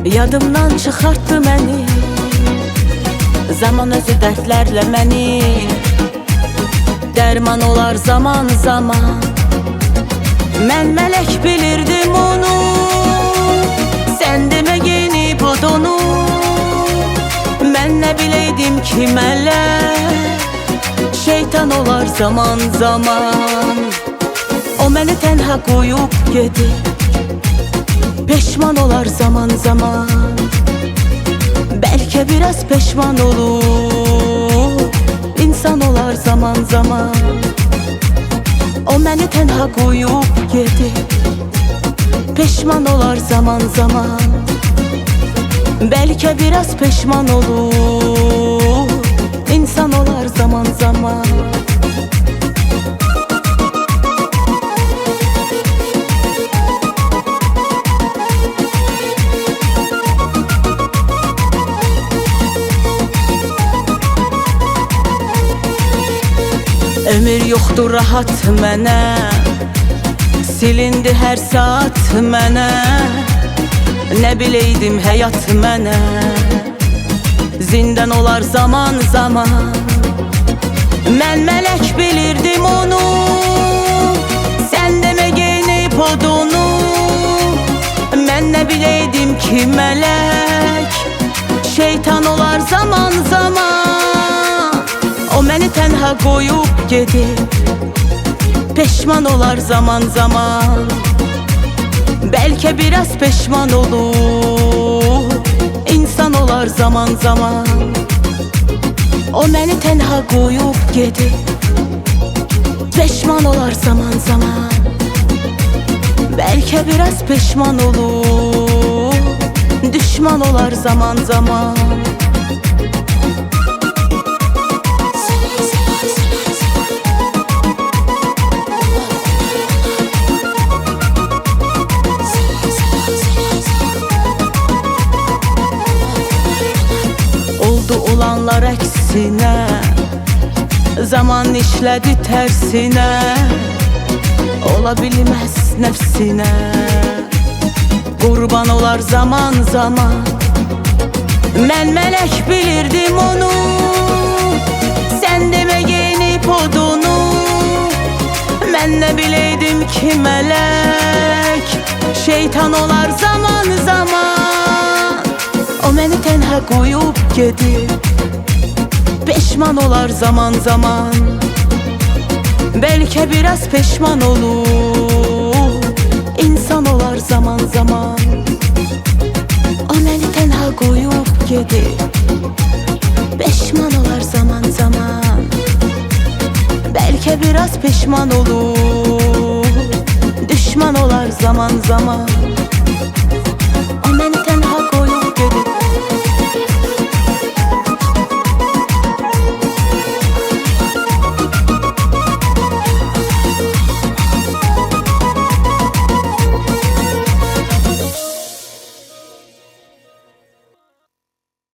Yadımdan çıxartdı məni, zaman özü dərdlərlə məni. Dərman olar zaman zaman, mən mələk bilirdim onu. Sən demə geyinib o donu, mən nə biləydim ki mələk. Şeytan olar zaman zaman, o məni tənha qoyub gedir. Peşman olar zaman zaman, bəlkə biraz peşman olur. İnsan olar zaman zaman, o məni tənha qoyub gedir. Peşman olar zaman zaman, bəlkə biraz peşman olur. İnsan olar zaman zaman. Ömür yoxdur rahat mənə, silindi hər saat mənə. Nə biləydim həyat mənə, zindan olar zaman zaman. Mən mələk bilirdim onu, sən demə geyinib o donu. Mən nə biləydim ki mələk, şeytan olar zaman zaman. O məni tənha qoyub gedir, peşman olar zaman zaman. Bəlkə biraz peşman olur, insan olar zaman zaman. O məni tənha qoyub gedir, peşman olar zaman zaman. Bəlkə biraz peşman olur, düşman olar zaman zaman. Olanlar əksinə, zaman işlədi tərsinə. Ola bilməz nəfsinə, qurban olar zaman zaman. Mən mələk bilirdim onu, sən demə geyinib o donu. Mən nə biləydim ki mələk, şeytan olar zaman zaman. O məni tənha qoyub gedir, peşman olar zaman zaman. Bəlkə biraz peşman olur, insan olar zaman zaman. O məni tənha qoyub gedir, peşman olar zaman zaman. Bəlkə biraz peşman olur, düşman olar zaman zaman.